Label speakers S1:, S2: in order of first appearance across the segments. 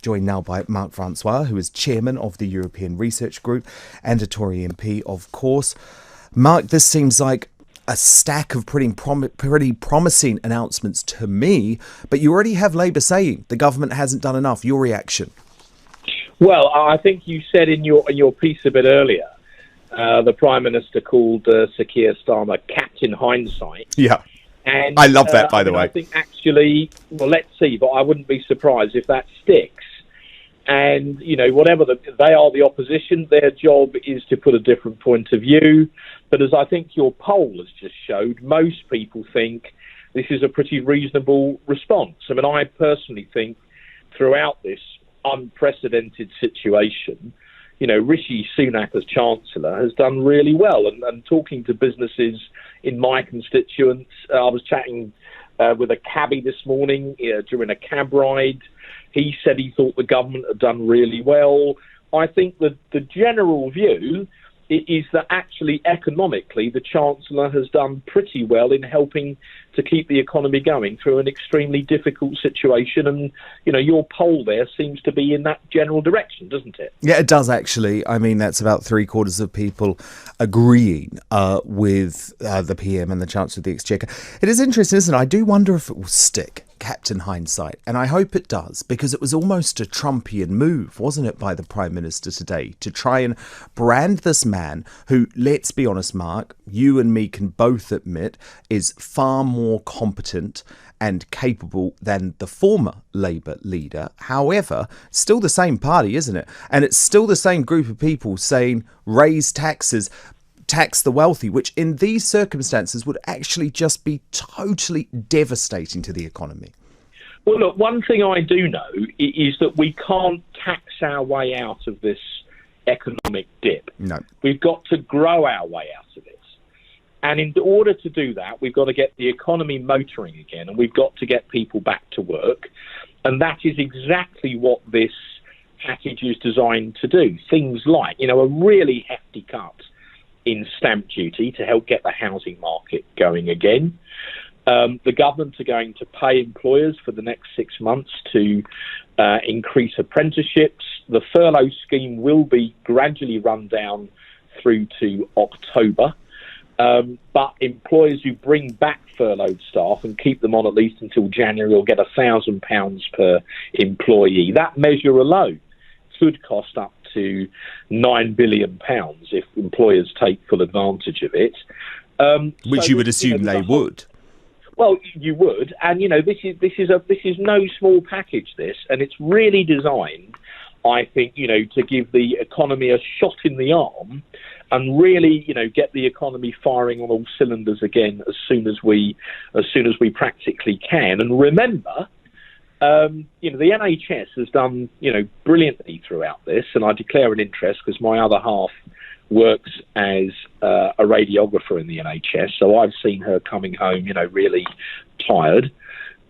S1: joined now by Mark Francois, who is chairman of the European Research Group and a Tory MP, of course. Mark, this seems like a stack of pretty promising announcements to me, but you already have Labour saying the government hasn't done enough. Your reaction?
S2: Well, I think you said in your piece a bit earlier, the Prime Minister called Sir Keir Starmer Captain Hindsight.
S1: Yeah,
S2: and
S1: I love that, by the way.
S2: I think actually, well, let's see, but I wouldn't be surprised if that sticks. And, you know, whatever they are the opposition, their job is to put a different point of view. But as I think your poll has just showed, most people think this is a pretty reasonable response. I mean, I personally think throughout this unprecedented situation, you know, Rishi Sunak as Chancellor has done really well. And talking to businesses in my constituents, I was chatting with a cabbie this morning during a cab ride. He said he thought the government had done really well. I think that the general view is that actually economically the Chancellor has done pretty well in helping to keep the economy going through an extremely difficult situation. And, you know, your poll there seems to be in that general direction, doesn't it?
S1: Yeah, it does, actually. I mean, that's about 3/4 of people agreeing with the PM and the Chancellor of the Exchequer. It is interesting, isn't it? I do wonder if it will stick, Captain Hindsight, and I hope it does, because it was almost a Trumpian move, wasn't it, by the Prime Minister today, to try and brand this man who, let's be honest, Mark, you and me can both admit, is far more competent and capable than the former Labour leader. However, still the same party, isn't it? And it's still the same group of people saying raise taxes, tax the wealthy, which in these circumstances would actually just be totally devastating to the economy.
S2: Well, look, one thing I do know is that we can't tax our way out of this economic dip.
S1: No.
S2: We've got to grow our way out of it. And in order to do that, we've got to get the economy motoring again, and we've got to get people back to work. And that is exactly what this package is designed to do. Things like, you know, a really hefty cut in stamp duty to help get the housing market going again. The government are going to pay employers for the next 6 months to increase apprenticeships. The furlough scheme will be gradually run down through to October. But employers who bring back furloughed staff and keep them on at least until January will get £1,000 per employee. That measure alone could cost up to £9 billion if employers take full advantage of it.
S1: Which you would assume they would.
S2: Well, you would, and you know this is no small package. This, and it's really designed, I think, you know, to give the economy a shot in the arm, and really, you know, get the economy firing on all cylinders again as soon as we practically can. And remember, you know, the NHS has done, you know, brilliantly throughout this, and I declare an interest because my other half works as a radiographer in the NHS, so I've seen her coming home, you know, really tired.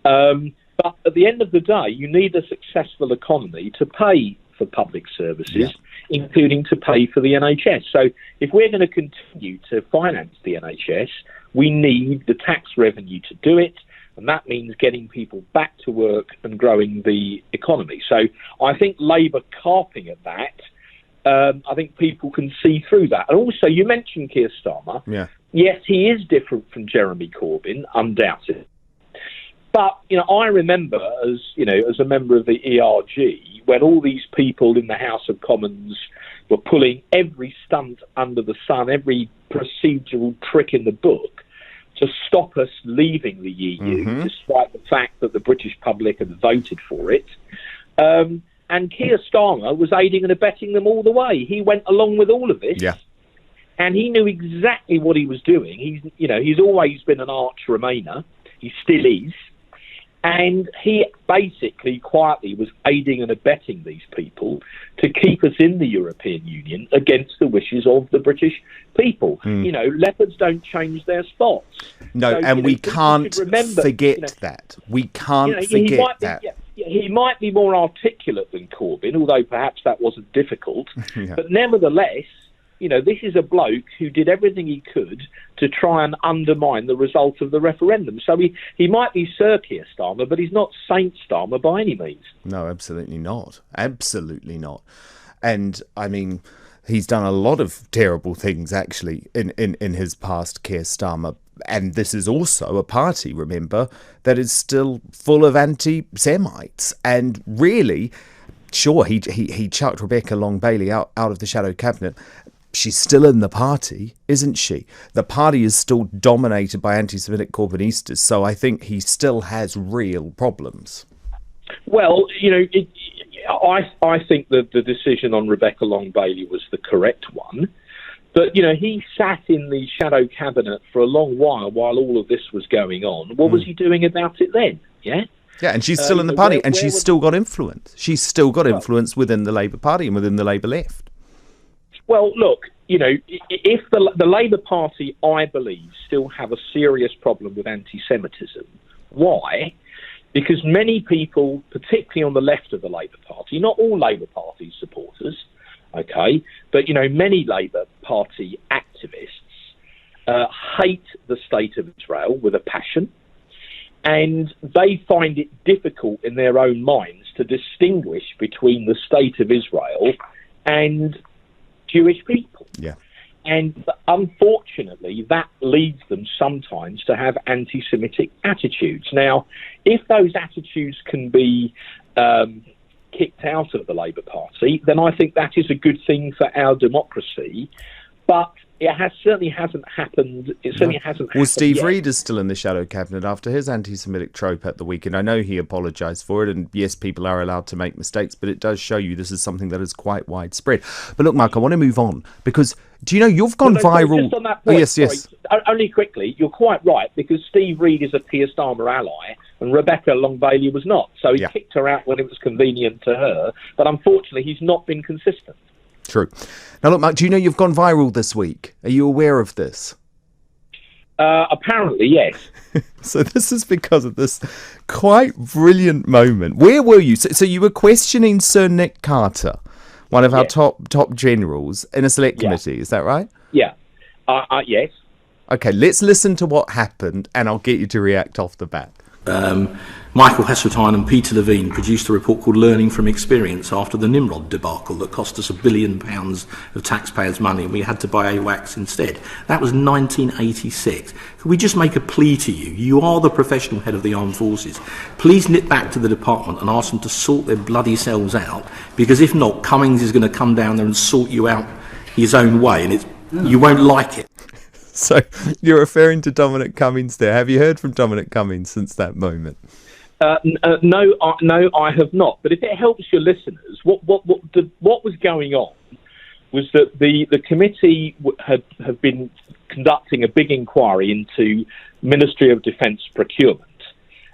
S2: But at the end of the day, you need a successful economy to pay for public services, including to pay for the NHS. So if we're going to continue to finance the NHS, we need the tax revenue to do it, and that means getting people back to work and growing the economy. So I think Labour carping at that, I think people can see through that. And also, you mentioned Keir Starmer. Yeah. Yes, he is different from Jeremy Corbyn, undoubtedly. But, you know, I remember as a member of the ERG, when all these people in the House of Commons were pulling every stunt under the sun, every procedural trick in the book to stop us leaving the EU, despite the fact that the British public had voted for it. And Keir Starmer was aiding and abetting them all the way. He went along with all of this, and he knew exactly what he was doing. He's always been an arch Remainer. He still is. And he basically quietly was aiding and abetting these people to keep us in the European Union against the wishes of the British people. You know, leopards don't change their spots.
S1: No, so, and we can't forget that. We can't forget that.
S2: He might be more articulate than Corbyn, although perhaps that wasn't difficult. But nevertheless, this is a bloke who did everything he could to try and undermine the result of the referendum. So he might be Sir Keir Starmer, but he's not Saint Starmer by any means.
S1: No, absolutely not. Absolutely not. And, I mean, he's done a lot of terrible things, actually, in his past, Keir Starmer. And this is also a party, remember, that is still full of anti-Semites. And really, sure, he chucked Rebecca Long-Bailey out of the shadow cabinet. She's still in the party, isn't she? The party is still dominated by anti-Semitic Corbynistas, so I think he still has real problems.
S2: Well, I think that the decision on Rebecca Long-Bailey was the correct one. But, he sat in the shadow cabinet for a long while all of this was going on. What was he doing about it then? Yeah?
S1: Yeah, and she's still in the party, and she's still got influence. She's still got influence within the Labour Party and within the Labour left.
S2: Well, look, if the Labour Party, I believe, still have a serious problem with anti-Semitism. Why? Because many people, particularly on the left of the Labour Party, not all Labour Party supporters, okay, but, many Labour Party activists hate the state of Israel with a passion, and they find it difficult in their own minds to distinguish between the state of Israel and Jewish people.
S1: Yeah.
S2: And unfortunately, that leads them sometimes to have anti-Semitic attitudes. Now, if those attitudes can be kicked out of the Labour Party, then I think that is a good thing for our democracy. But it certainly hasn't happened. It certainly hasn't happened.
S1: Well, Steve
S2: yet.
S1: Reid is still in the shadow cabinet after his anti-Semitic trope at the weekend. I know he apologised for it, and yes, people are allowed to make mistakes, but it does show you this is something that is quite widespread. But look, Mark, I want to move on because do you know you've gone viral?
S2: Just on that point,
S1: yes.
S2: Only quickly, you're quite right because Steve Reid is a Keir Starmer ally, and Rebecca Long-Bailey was not. So he kicked her out when it was convenient to her, but unfortunately, he's not been consistent.
S1: True. Now, look, Mark, do you know you've gone viral this week? Are you aware of this?
S2: Apparently, yes.
S1: So this is because of this quite brilliant moment. Where were you? So you were questioning Sir Nick Carter, one of our top generals, in a select committee. Is that right?
S2: Yeah. Yes.
S1: Okay, let's listen to what happened, and I'll get you to react off the bat.
S3: Michael Heseltine and Peter Levine produced a report called Learning from Experience after the Nimrod debacle that cost us £1 billion of taxpayers' money, and we had to buy AWACS instead. That was 1986. Could we just make a plea to you? You are the professional head of the armed forces. Please nip back to the department and ask them to sort their bloody selves out, because if not, Cummings is going to come down there and sort you out his own way, and you won't like it.
S1: So you're referring to Dominic Cummings there. Have you heard from Dominic Cummings since that moment?
S2: No, I have not. But if it helps your listeners, what was going on was that the committee have been conducting a big inquiry into Ministry of Defence procurement.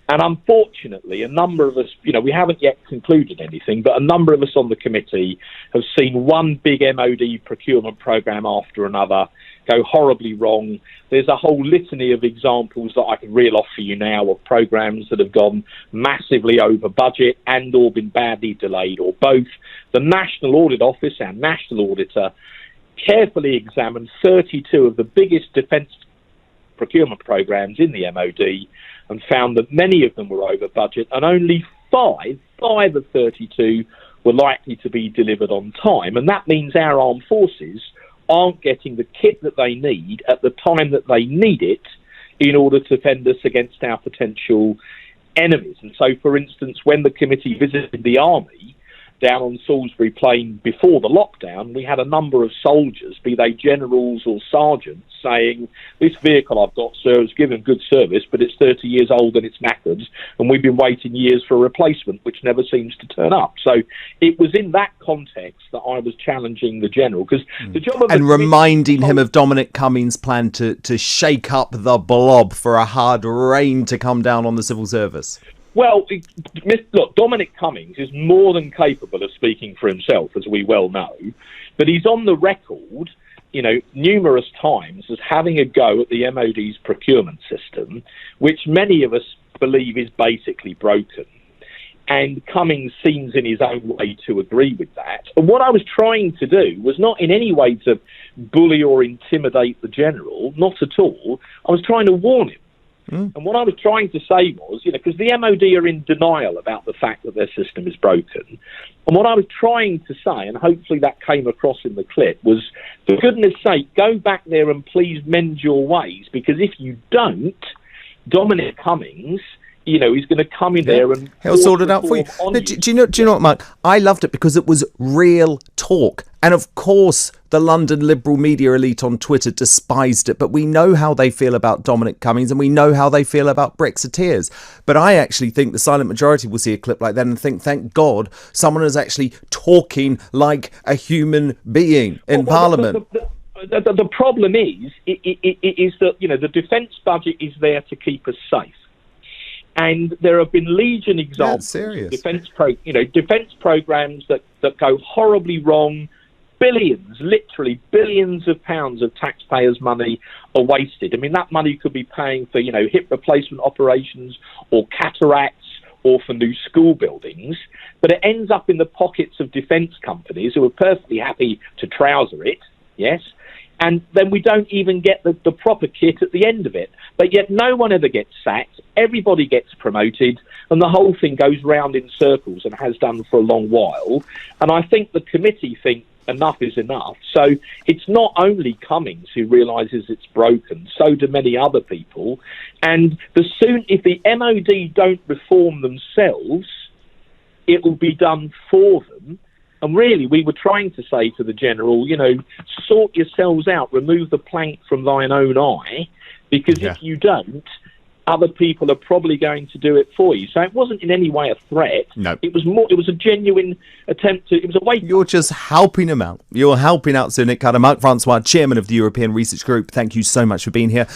S2: And unfortunately, a number of us, we haven't yet concluded anything, but a number of us on the committee have seen one big MOD procurement programme after another go horribly wrong. There's a whole litany of examples that I can reel off for you now of programmes that have gone massively over budget and or been badly delayed, or both. The National Audit Office, our national auditor, carefully examined 32 of the biggest defence procurement programmes in the MOD and found that many of them were over budget, and only five of 32 were likely to be delivered on time. And that means our armed forces aren't getting the kit that they need at the time that they need it in order to defend us against our potential enemies. And so, for instance, when the committee visited the army down on Salisbury Plain before the lockdown, we had a number of soldiers, be they generals or sergeants, saying, this vehicle I've got, sir, has given good service, but it's 30 years old and it's knackered, and we've been waiting years for a replacement, which never seems to turn up. So it was in that context that I was challenging the general, because the job of...
S1: And reminding him of Dominic Cummings' plan to shake up the blob for a hard rain to come down on the civil service.
S2: Well, look, Dominic Cummings is more than capable of speaking for himself, as we well know, but he's on the record, numerous times as having a go at the MOD's procurement system, which many of us believe is basically broken. And Cummings seems in his own way to agree with that. And what I was trying to do was not in any way to bully or intimidate the general, not at all. I was trying to warn him. And what I was trying to say was, because the MOD are in denial about the fact that their system is broken. And what I was trying to say, and hopefully that came across in the clip, was, for goodness sake, go back there and please mend your ways, because if you don't, Dominic Cummings, he's going to come in there and
S1: he'll sort it out for you. No, do you know what, Mark? I loved it because it was real talk. And of course, the London liberal media elite on Twitter despised it. But we know how they feel about Dominic Cummings and we know how they feel about Brexiteers. But I actually think the silent majority will see a clip like that and think, thank God, someone is actually talking like a human being in Parliament.
S2: The problem is that, the defence budget is there to keep us safe. And there have been legion examples of defence programs that go horribly wrong. Billions, literally billions of pounds of taxpayers' money are wasted. I mean, that money could be paying for, hip replacement operations or cataracts or for new school buildings, but it ends up in the pockets of defence companies who are perfectly happy to trouser it, yes, and then we don't even get the proper kit at the end of it. But yet no one ever gets sacked, everybody gets promoted, and the whole thing goes round in circles and has done for a long while. And I think the committee think enough is enough. So it's not only Cummings who realises it's broken, so do many other people. And if the MOD don't reform themselves, it will be done for them. And really, we were trying to say to the general, sort yourselves out, remove the plank from thine own eye, because if you don't, other people are probably going to do it for you. So it wasn't in any way a threat.
S1: No.
S2: It was a genuine attempt it was a way.
S1: You're just helping him out. You're helping out Sir Nick Carter. Mark Francois, chairman of the European Research Group, thank you so much for being here.